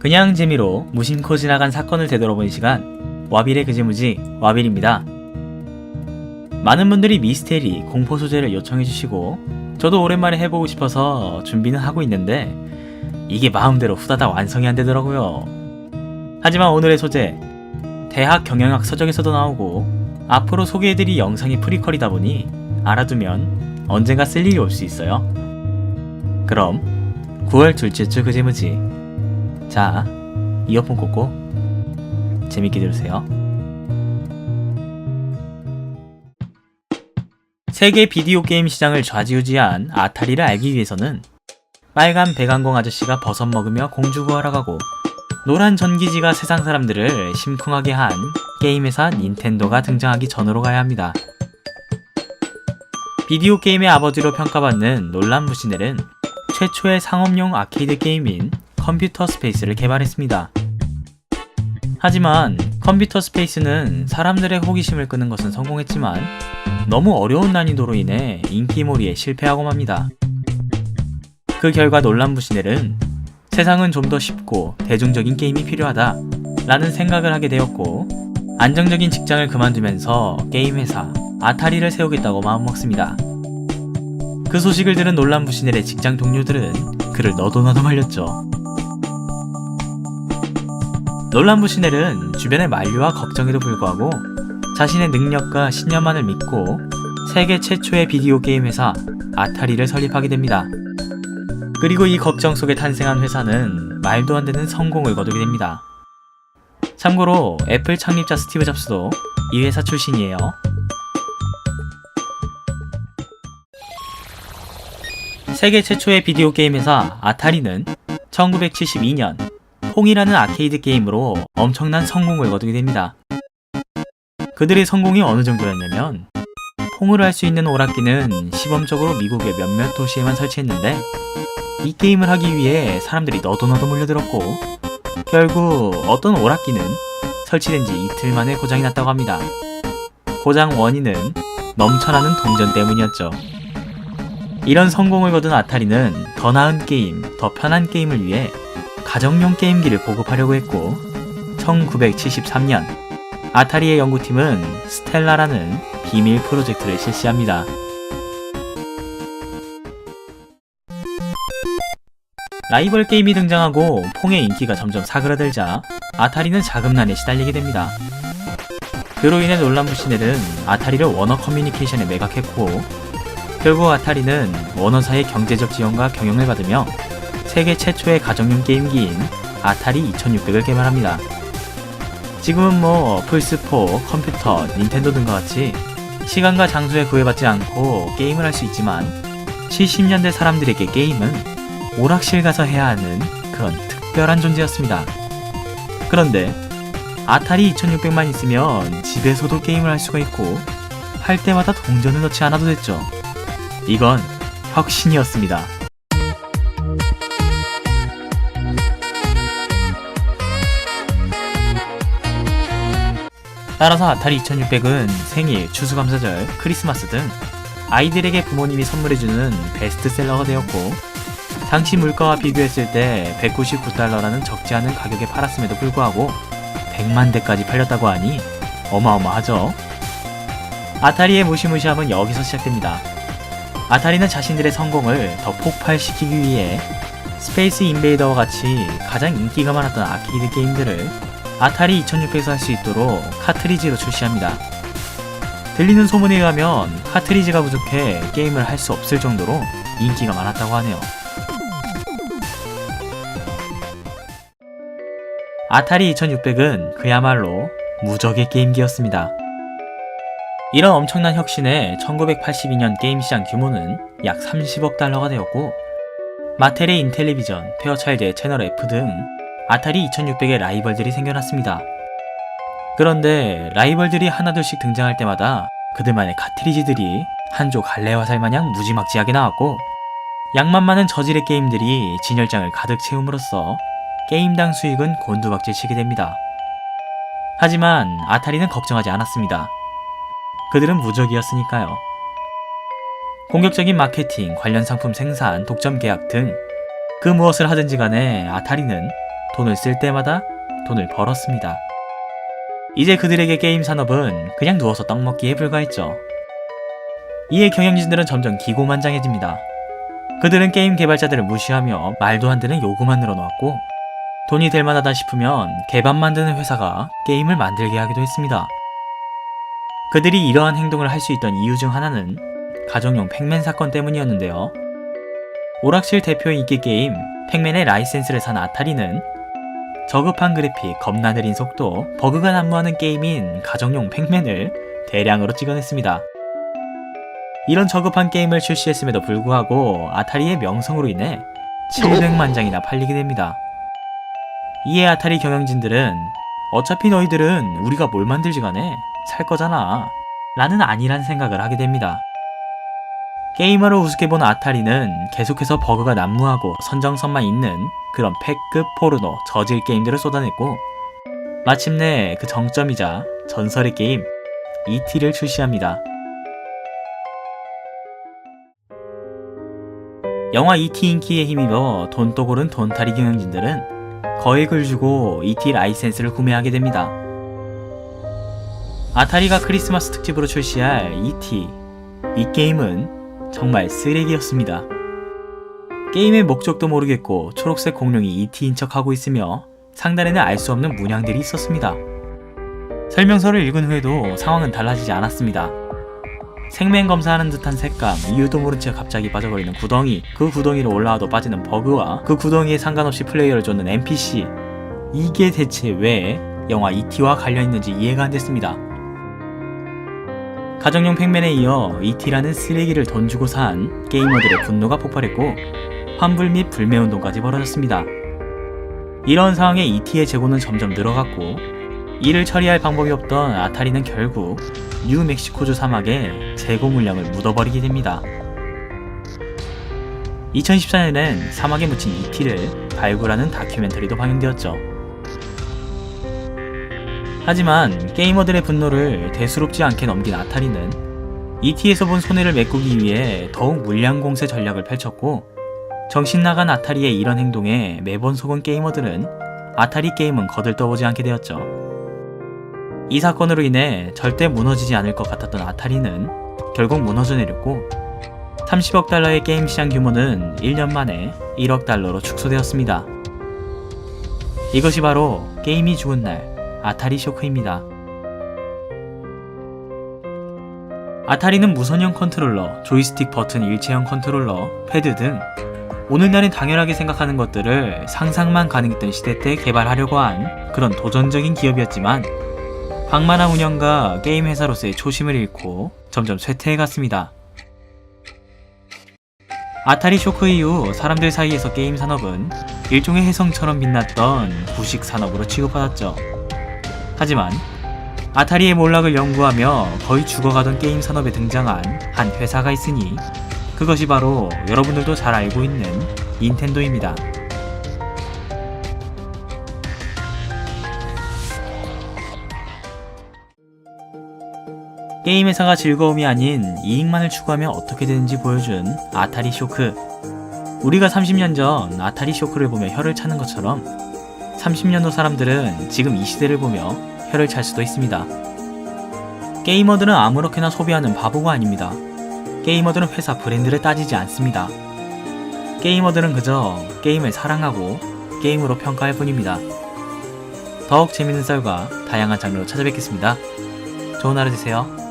그냥 재미로 무심코 지나간 사건을 되돌아보는 시간, 와빌의 그지무지 와빌입니다. 많은 분들이 미스테리, 공포 소재를 요청해주시고 저도 오랜만에 해보고 싶어서 준비는 하고 있는데 이게 마음대로 후다닥 완성이 안 되더라고요. 하지만 오늘의 소재, 대학 경영학 서적에서도 나오고 앞으로 소개해드릴 영상이 프리퀄이다 보니 알아두면 언젠가 쓸 일이 올 수 있어요. 그럼 9월 둘째 주 그지무지, 자, 이어폰 꽂고 재밌게 들으세요. 세계 비디오 게임 시장을 좌지우지한 아타리를 알기 위해서는 빨간 배관공 아저씨가 버섯 먹으며 공주 구하러 가고 노란 전기지가 세상 사람들을 심쿵하게 한 게임 회사 닌텐도가 등장하기 전으로 가야 합니다. 비디오 게임의 아버지로 평가받는 놀란 부시넬은 최초의 상업용 아케이드 게임인 컴퓨터 스페이스를 개발했습니다. 하지만 컴퓨터 스페이스는 사람들의 호기심을 끄는 것은 성공했지만 너무 어려운 난이도로 인해 인기몰이에 실패하고 맙니다. 그 결과 놀란 부시넬은 세상은 좀 더 쉽고 대중적인 게임이 필요하다 라는 생각을 하게 되었고 안정적인 직장을 그만두면서 게임 회사 아타리를 세우겠다고 마음먹습니다. 그 소식을 들은 놀란 부시넬의 직장 동료들은 그를 너도나도 말렸죠. 놀란 부시넬은 주변의 만류와 걱정에도 불구하고 자신의 능력과 신념만을 믿고 세계 최초의 비디오 게임 회사 아타리를 설립하게 됩니다. 그리고 이 걱정 속에 탄생한 회사는 말도 안 되는 성공을 거두게 됩니다. 참고로 애플 창립자 스티브 잡스도 이 회사 출신이에요. 세계 최초의 비디오 게임 회사 아타리는 1972년 퐁이라는 아케이드 게임으로 엄청난 성공을 거두게 됩니다. 그들의 성공이 어느 정도였냐면 퐁을 할 수 있는 오락기는 시범적으로 미국의 몇몇 도시에만 설치했는데 이 게임을 하기 위해 사람들이 너도나도 몰려들었고 결국 어떤 오락기는 설치된 지 이틀 만에 고장이 났다고 합니다. 고장 원인은 넘쳐나는 동전 때문이었죠. 이런 성공을 거둔 아타리는 더 나은 게임, 더 편한 게임을 위해 가정용 게임기를 보급하려고 했고 1973년 아타리의 연구팀은 스텔라라는 비밀 프로젝트를 실시합니다. 라이벌 게임이 등장하고 퐁의 인기가 점점 사그라들자 아타리는 자금난에 시달리게 됩니다. 그로 인해 놀란 부시넬은 아타리를 워너 커뮤니케이션에 매각했고 결국 아타리는 워너사의 경제적 지원과 경영을 받으며 세계 최초의 가정용 게임기인 아타리 2600을 개발합니다. 지금은 플스4, 컴퓨터, 닌텐도 등과 같이 시간과 장소에 구애받지 않고 게임을 할 수 있지만 70년대 사람들에게 게임은 오락실 가서 해야 하는 그런 특별한 존재였습니다. 그런데 아타리 2600만 있으면 집에서도 게임을 할 수가 있고 할 때마다 동전을 넣지 않아도 됐죠. 이건 혁신이었습니다. 따라서 아타리 2600은 생일, 추수감사절, 크리스마스 등 아이들에게 부모님이 선물해주는 베스트셀러가 되었고 당시 물가와 비교했을 때 199달러라는 적지 않은 가격에 팔았음에도 불구하고 100만 대까지 팔렸다고 하니 어마어마하죠. 아타리의 무시무시함은 여기서 시작됩니다. 아타리는 자신들의 성공을 더 폭발시키기 위해 스페이스 인베이더와 같이 가장 인기가 많았던 아케이드 게임들을 아타리 2600에서 할 수 있도록 카트리지로 출시합니다. 들리는 소문에 의하면 카트리지가 부족해 게임을 할 수 없을 정도로 인기가 많았다고 하네요. 아타리 2600은 그야말로 무적의 게임기였습니다. 이런 엄청난 혁신에 1982년 게임 시장 규모는 약 30억 달러가 되었고 마텔의 인텔리비전, 페어차일드의 채널 F 등 아타리 2600의 라이벌들이 생겨났습니다. 그런데 라이벌들이 하나둘씩 등장할 때마다 그들만의 카트리지들이 한조 갈래화살 마냥 무지막지하게 나왔고 양만 많은 저질의 게임들이 진열장을 가득 채움으로써 게임당 수익은 곤두박질 치게 됩니다. 하지만 아타리는 걱정하지 않았습니다. 그들은 무적이었으니까요. 공격적인 마케팅, 관련 상품 생산, 독점 계약 등 그 무엇을 하든지 간에 아타리는 돈을 쓸 때마다 돈을 벌었습니다. 이제 그들에게 게임 산업은 그냥 누워서 떡 먹기에 불과했죠. 이에 경영진들은 점점 기고만장해집니다. 그들은 게임 개발자들을 무시하며 말도 안 되는 요구만 늘어놓았고, 돈이 될 만하다 싶으면 개밥 만드는 회사가 게임을 만들게 하기도 했습니다. 그들이 이러한 행동을 할 수 있던 이유 중 하나는 가정용 팩맨 사건 때문이었는데요. 오락실 대표의 인기 게임 팩맨의 라이센스를 산 아타리는 저급한 그래픽, 겁나 느린 속도, 버그가 난무하는 게임인 가정용 팩맨을 대량으로 찍어냈습니다. 이런 저급한 게임을 출시했음에도 불구하고 아타리의 명성으로 인해 700만 장이나 팔리게 됩니다. 이에 아타리 경영진들은 어차피 너희들은 우리가 뭘 만들지 간에 살 거잖아 라는 안일한 생각을 하게 됩니다. 게이머를 우습게 본 아타리는 계속해서 버그가 난무하고 선정선만 있는 그런 팩급 포르노 저질 게임들을 쏟아냈고, 마침내 그 정점이자 전설의 게임 ET를 출시합니다. 영화 ET 인기에 힘입어 돈독 오른 돈타리 경영진들은 거액을 주고 ET 라이센스를 구매하게 됩니다. 아타리가 크리스마스 특집으로 출시할 ET, 이 게임은 정말 쓰레기였습니다. 게임의 목적도 모르겠고 초록색 공룡이 ET인 척하고 있으며 상단에는 알 수 없는 문양들이 있었습니다. 설명서를 읽은 후에도 상황은 달라지지 않았습니다. 생명 검사하는 듯한 색감, 이유도 모른 채 갑자기 빠져버리는 구덩이, 그 구덩이로 올라와도 빠지는 버그와 그 구덩이에 상관없이 플레이어를 쫓는 NPC, 이게 대체 왜 영화 ET와 관련있는지 이해가 안 됐습니다. 가정용 팩맨에 이어 ET라는 쓰레기를 돈 주고 산 게이머들의 분노가 폭발했고 환불 및 불매운동까지 벌어졌습니다. 이런 상황에 ET의 재고는 점점 늘어갔고, 이를 처리할 방법이 없던 아타리는 결국 뉴멕시코주 사막에 재고 물량을 묻어버리게 됩니다. 2014년엔 사막에 묻힌 ET를 발굴하는 다큐멘터리도 방영되었죠. 하지만 게이머들의 분노를 대수롭지 않게 넘긴 아타리는 ET에서 본 손해를 메꾸기 위해 더욱 물량 공세 전략을 펼쳤고, 정신나간 아타리의 이런 행동에 매번 속은 게이머들은 아타리 게임은 거들떠보지 않게 되었죠. 이 사건으로 인해 절대 무너지지 않을 것 같았던 아타리는 결국 무너져 내렸고, 30억 달러의 게임 시장 규모는 1년 만에 1억 달러로 축소되었습니다. 이것이 바로 게임이 죽은 날 아타리 쇼크입니다. 아타리는 무선형 컨트롤러, 조이스틱 버튼 일체형 컨트롤러, 패드 등 오늘날엔 당연하게 생각하는 것들을 상상만 가능했던 시대 때 개발하려고 한 그런 도전적인 기업이었지만, 방만한 운영과 게임 회사로서의 초심을 잃고 점점 쇠퇴해갔습니다. 아타리 쇼크 이후 사람들 사이에서 게임 산업은 일종의 혜성처럼 빛났던 부식 산업으로 취급받았죠. 하지만 아타리의 몰락을 연구하며 거의 죽어가던 게임 산업에 등장한 한 회사가 있으니 그것이 바로 여러분들도 잘 알고 있는 닌텐도입니다. 게임 회사가 즐거움이 아닌 이익만을 추구하며 어떻게 되는지 보여준 아타리 쇼크. 우리가 30년 전 아타리 쇼크를 보며 혀를 차는 것처럼 30년 후 사람들은 지금 이 시대를 보며 혀를 찰 수도 있습니다. 게이머들은 아무렇게나 소비하는 바보가 아닙니다. 게이머들은 회사 브랜드를 따지지 않습니다. 게이머들은 그저 게임을 사랑하고 게임으로 평가할 뿐입니다. 더욱 재밌는 썰과 다양한 장르로 찾아뵙겠습니다. 좋은 하루 되세요.